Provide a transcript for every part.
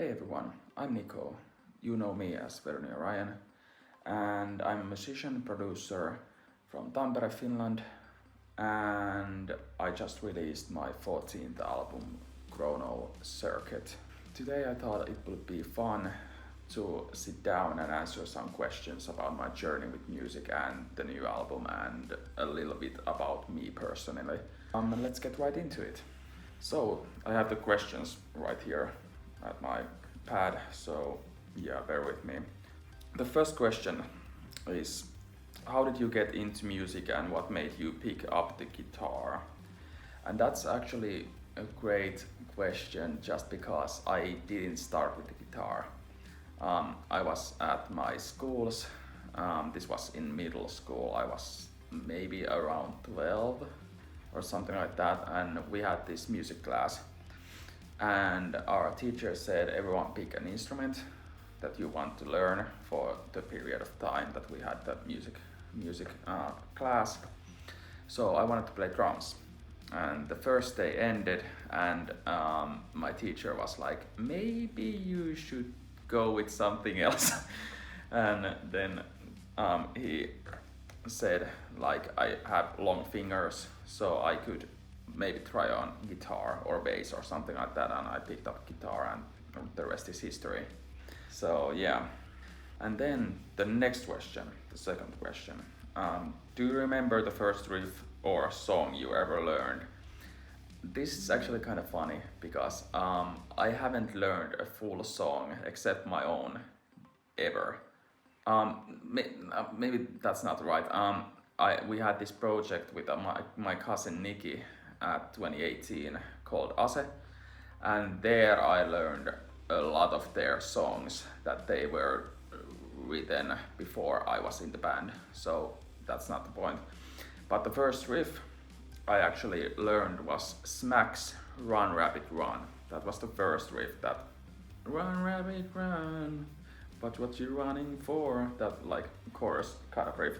Hey everyone, I'm Nico. You know me as Verniorion, and I'm a musician producer from Tampere, Finland, and I just released my 14th album, Chrono Circuit. Today I thought it would be fun to sit down and answer some questions about my journey with music and the new album and a little bit about me personally. Let's get right into it. So I have the questions right here at my pad, so yeah, bear with me. The first question is, how did you get into music and what made you pick up the guitar? And that's actually a great question just because I didn't start with the guitar. I was at my schools, this was in middle school, I was maybe around 12 or something like that, and we had this music class. And our teacher said, everyone pick an instrument that you want to learn for the period of time that we had the music class. So I wanted to play drums. And the first day ended, and my teacher was like, maybe you should go with something else. And then he said, like, I have long fingers, so I could maybe try on guitar or bass or something like that, and I picked up guitar and the rest is history. So yeah. And then the next question, the second question. Do you remember the first riff or song you ever learned? This is actually kind of funny because I haven't learned a full song except my own ever. Maybe that's not right. We had this project with my cousin Nikki at 2018 called Ase, and there I learned a lot of their songs that they were written before I was in the band, so that's not the point. But the first riff I actually learned was Smack's Run Rabbit Run. That was the first riff, that run rabbit run, but what you running for, that like chorus kind of riff.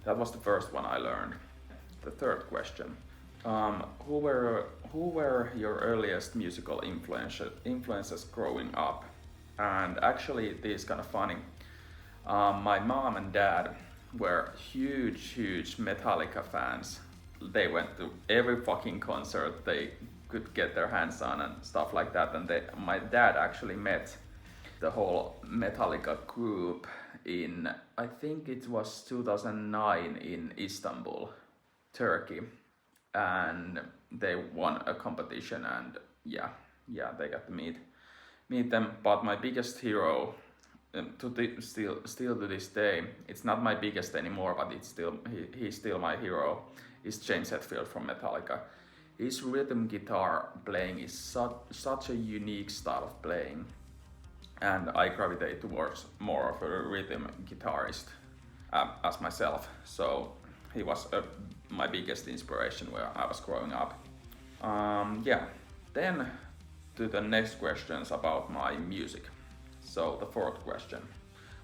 That was the first one I learned. The third question. Who were your earliest musical influences growing up? And actually, this is kind of funny. My mom and dad were huge Metallica fans. They went to every fucking concert they could get their hands on and stuff like that. And my dad actually met the whole Metallica group in, I think it was 2009 in Istanbul, Turkey. And they won a competition, and yeah, they got to meet them. But my biggest hero, still to this day, it's not my biggest anymore, but he's still my hero, is James Hetfield from Metallica. His rhythm guitar playing is such a unique style of playing, and I gravitate towards more of a rhythm guitarist as myself. So he was my biggest inspiration where I was growing up. Then to the next questions about my music. So the fourth question.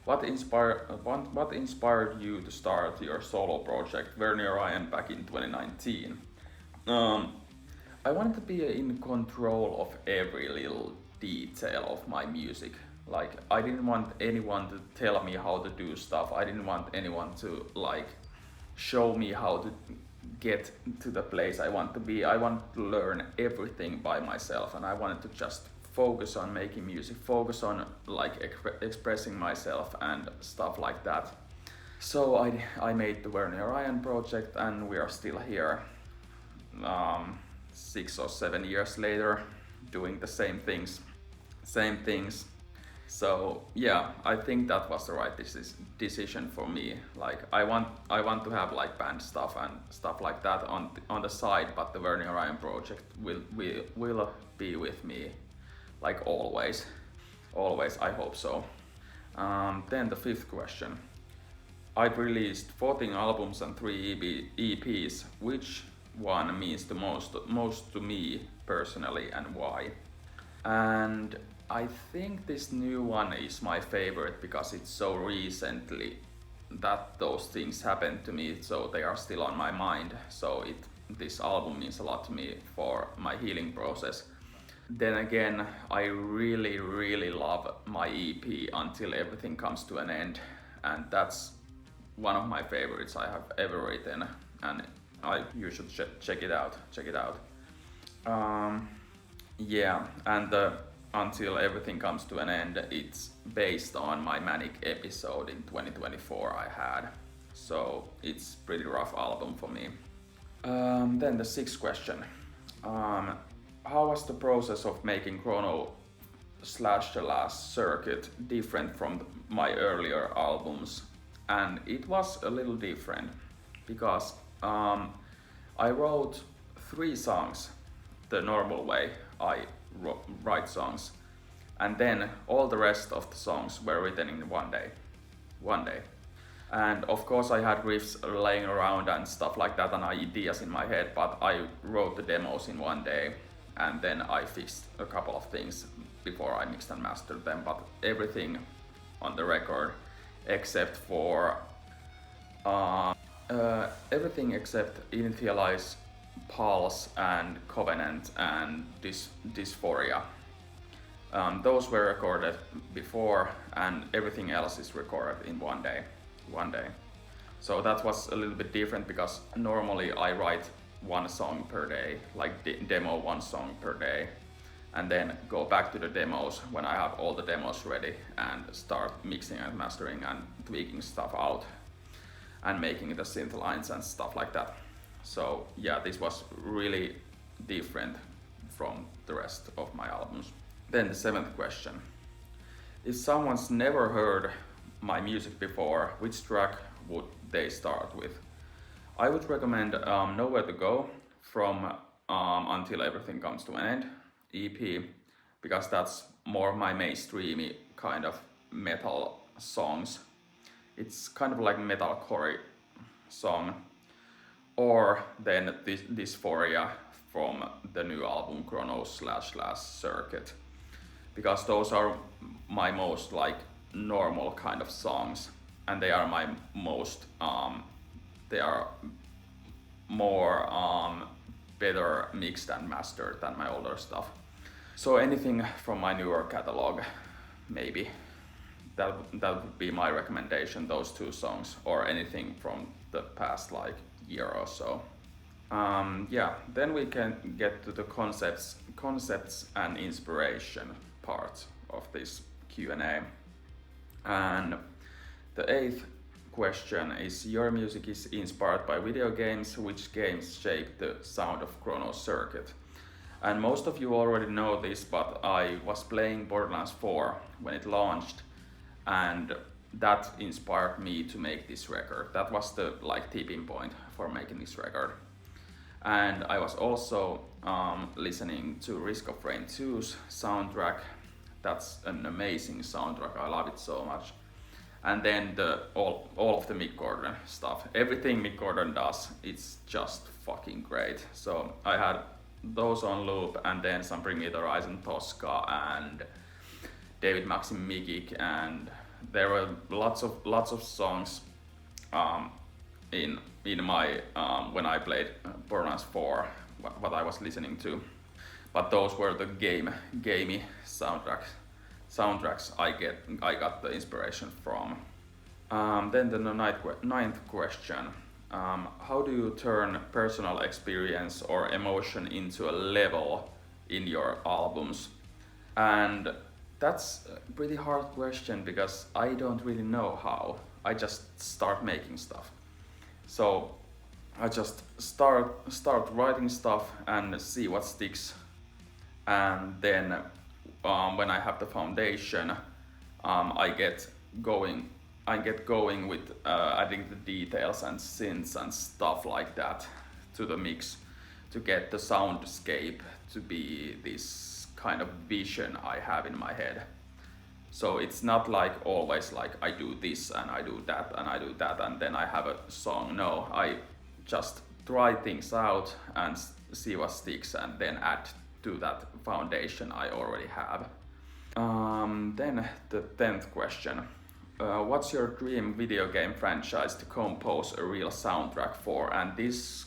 What inspired you to start your solo project Verniorion back in 2019? I wanted to be in control of every little detail of my music. Like, I didn't want anyone to tell me how to do stuff. I didn't want anyone to like show me how to get to the place I want to be. I wanted to learn everything by myself, and I wanted to just focus on making music, focus on like expressing myself and stuff like that. So I made the Verniorion project, and we are still here 6 or 7 years later doing the same things. So yeah, I think that was the right decision for me. Like, I want to have like band stuff and stuff like that on the side, but the Verniorion project will be with me like always. I hope so. Then the fifth question. I've released 14 albums and 3 EPs. Which one means the most to me personally, and why? And I think this new one is my favorite because it's so recently that those things happened to me, so they are still on my mind. So this album means a lot to me for my healing process. Then again, I really love my EP Until Everything Comes to an End, and that's one of my favorites I have ever written, and you should check it out. Yeah, and Until Everything Comes to an End, it's based on my manic episode in 2024 I had, so it's pretty rough album for me. Then the sixth question. How was the process of making Chrono / The Last Circuit different from my earlier albums? And it was a little different because I wrote 3 songs the normal way I write songs, and then all the rest of the songs were written in one day. And of course I had riffs laying around and stuff like that and ideas in my head, but I wrote the demos in one day, and then I fixed a couple of things before I mixed and mastered them. But everything on the record except for everything except Initialize, Pulse and Covenant and Dysphoria, those were recorded before, and everything else is recorded in one day. So that was a little bit different because normally I write 1 song per day, like demo 1 song per day, and then go back to the demos when I have all the demos ready and start mixing and mastering and tweaking stuff out and making the synth lines and stuff like that. So yeah, this was really different from the rest of my albums. Then the 7th question. If someone's never heard my music before, which track would they start with? I would recommend Nowhere to Go from Until Everything Comes to an End EP, because that's more my mainstreamy kind of metal songs. It's kind of like metalcore song. Or then Dysphoria from the new album Chrono / Last Circuit, because those are my most like normal kind of songs, and they are my most they are more better mixed and mastered than my older stuff. So anything from my newer catalog, maybe that would be my recommendation, those 2 songs, or anything from the past like year or so. Yeah, then we can get to the concepts and inspiration part of this Q&A. And the 8th question is, your music is inspired by video games. Which games shaped the sound of Chrono Circuit? And most of you already know this, but I was playing Borderlands 4 when it launched, and that inspired me to make this record. That was the like tipping point for making this record. And I was also listening to Risk of Rain 2's soundtrack. That's an amazing soundtrack, I love it so much. And then all of the Mick Gordon stuff. Everything Mick Gordon does, it's just fucking great. So I had those on loop, and then some Bring Me the Horizon Tosca and David Maxim Mikic, and there were lots of songs in my when I played Borderlands 4, what I was listening to. But those were the gamey soundtracks I got the inspiration from. Then the 9th question. How do you turn personal experience or emotion into a level in your albums? And that's a pretty hard question because I don't really know how. I just start making stuff. So I just start writing stuff and see what sticks. And then when I have the foundation, I get going with adding the details and synths and stuff like that to the mix to get the soundscape to be this kind of vision I have in my head. So it's not like always like I do this and I do that and I do that and then I have a song. No, I just try things out and see what sticks and then add to that foundation I already have. Then the 10th question. What's your dream video game franchise to compose a real soundtrack for? And this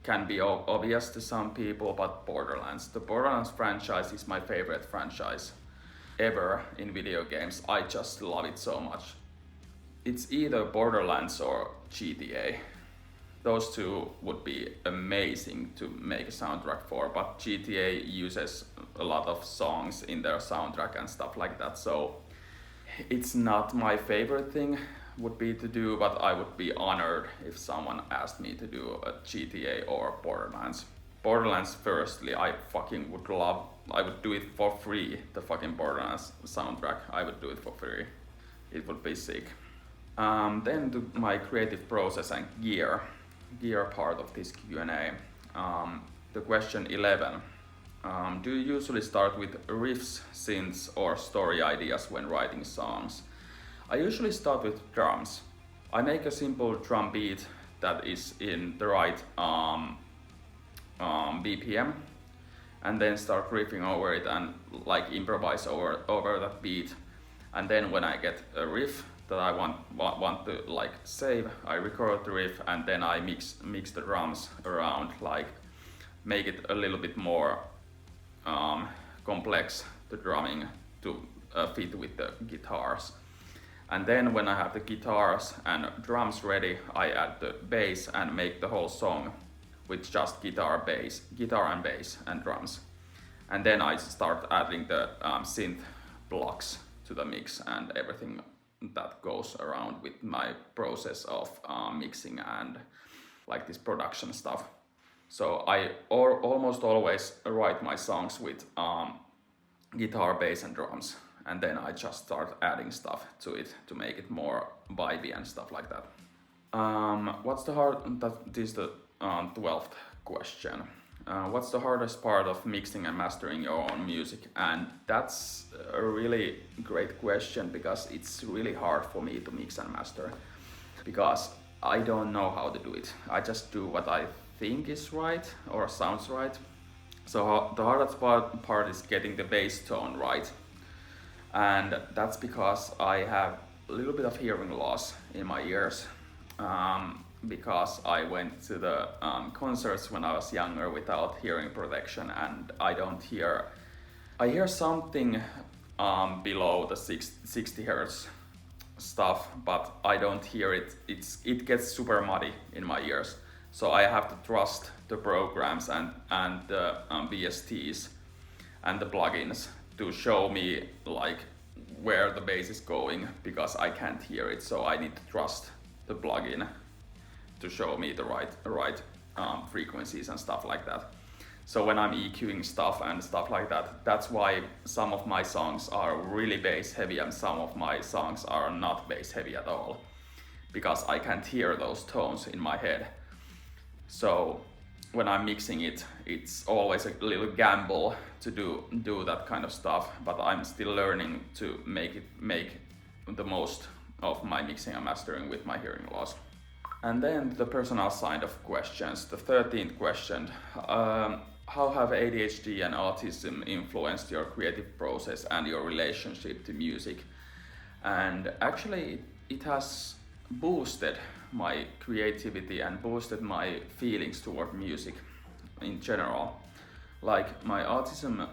can be obvious to some people, but Borderlands. The Borderlands franchise is my favorite franchise ever in video games. I just love it so much. It's either Borderlands or GTA. Those two would be amazing to make a soundtrack for, but GTA uses a lot of songs in their soundtrack and stuff like that, so it's not my favorite thing would be to do, but I would be honored if someone asked me to do a GTA or Borderlands. Borderlands, firstly, I fucking would love, I would do it for free, the fucking Borderlands soundtrack. I would do it for free. It would be sick. Then to my creative process and gear part of this Q&A. The question 11. Do you usually start with riffs, synths, or story ideas when writing songs? I usually start with drums. I make a simple drum beat that is in the right BPM, and then start riffing over it and like improvise over that beat. And then when I get a riff that I want to like save, I record the riff, and then I mix the drums around, like make it a little bit more complex, the drumming, to fit with the guitars. And then when I have the guitars and drums ready, I add the bass and make the whole song with just guitar and bass and drums. And then I start adding the synth blocks to the mix and everything that goes around with my process of mixing and like this production stuff. So I almost always write my songs with guitar, bass and drums, and then I just start adding stuff to it to make it more vibey and stuff like that. This is the 12th question. What's the hardest part of mixing and mastering your own music? And that's a really great question, because it's really hard for me to mix and master, because I don't know how to do it. I just do what I think is right or sounds right. So the hardest part is getting the bass tone right. And that's because I have a little bit of hearing loss in my ears. Because I went to the concerts when I was younger without hearing protection, and I hear something below the 60 hertz stuff, but I don't hear it. It gets super muddy in my ears, so I have to trust the programs and the VSTs and the plugins to show me like where the bass is going, because I can't hear it, so I need to trust the plugin to show me the right frequencies and stuff like that. So when I'm EQing stuff and stuff like that, that's why some of my songs are really bass heavy and some of my songs are not bass heavy at all, because I can't hear those tones in my head. So when I'm mixing it, it's always a little gamble to do that kind of stuff, but I'm still learning to make the most of my mixing and mastering with my hearing loss. And then the personal side of questions, the 13th question. How have ADHD and autism influenced your creative process and your relationship to music? And actually it has boosted my creativity and boosted my feelings toward music in general. Like my autism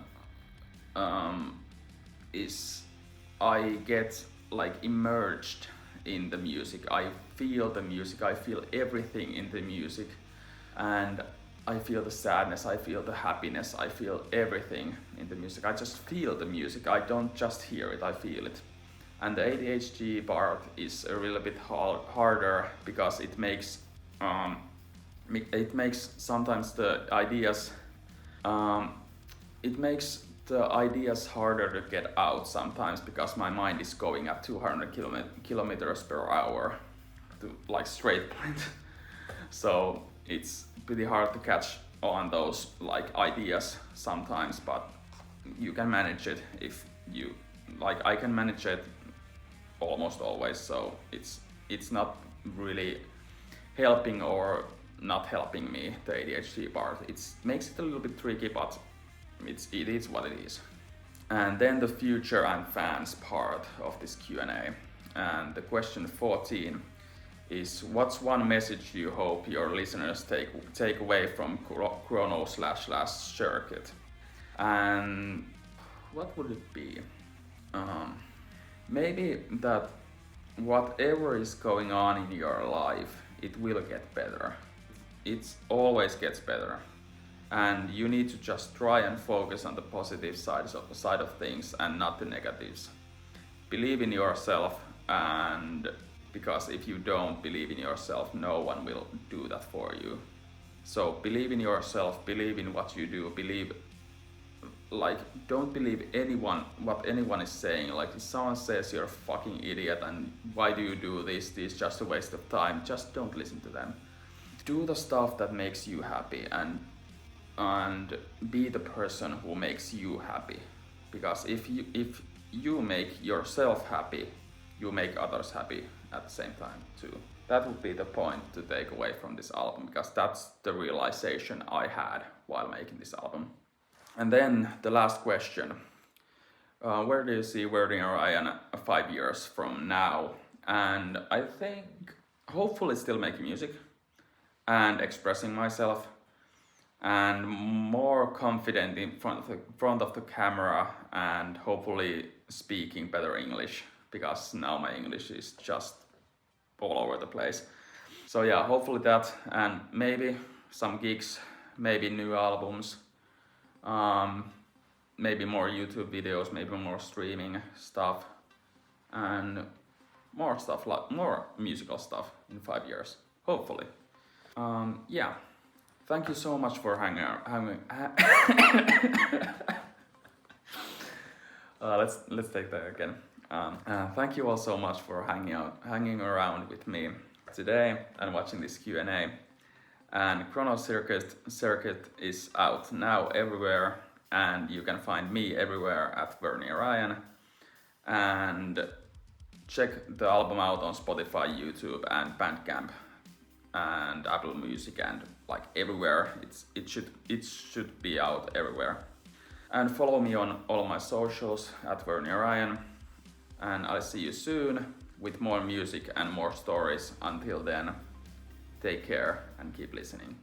I get like immersed in the music. I feel the music, I feel everything in the music, and I feel the sadness, I feel the happiness, I feel everything in the music. I just feel the music, I don't just hear it, I feel it. And the ADHD part is a little bit harder, because it makes sometimes the ideas harder to get out sometimes, because my mind is going at 200 kilometers per hour to like straight point. So it's pretty hard to catch on those like ideas sometimes, but you can manage it if you like. I can manage it almost always, so it's not really helping or not helping me, the ADHD part. It makes it a little bit tricky, but it is what it is. And then the future and fans part of this Q&A. And the question 14 is, what's one message you hope your listeners take away from Chrono / circuit? And what would it be? Maybe that whatever is going on in your life, it will get better. It always gets better. And you need to just try and focus on the positive side of things and not the negatives. Believe in yourself, and because if you don't believe in yourself, no one will do that for you. So believe in yourself, believe in what you do, don't believe what anyone is saying. Like if someone says you're a fucking idiot and why do you do this is just a waste of time, just don't listen to them. Do the stuff that makes you happy and be the person who makes you happy. Because if you make yourself happy, you make others happy at the same time too. That would be the point to take away from this album, because that's the realization I had while making this album. And then the last question, where do you see Verniorion 5 years from now? And I think hopefully still making music and expressing myself and more confident in front of the camera and hopefully speaking better English, because now my English is just all over the place. So yeah, hopefully that, and maybe some gigs, maybe new albums, maybe more YouTube videos, maybe more streaming stuff, and more stuff, like more musical stuff in 5 years, hopefully. Yeah, thank you so much for hanging. Let's take that again. Thank you all so much for hanging around with me today and watching this Q&A. And Chrono Circuit is out now everywhere, and you can find me everywhere at Verniorion. And check the album out on Spotify, YouTube, and Bandcamp, and Apple Music, and like everywhere. It should be out everywhere. And follow me on all my socials at Verniorion. And I'll see you soon with more music and more stories. Until then, take care and keep listening.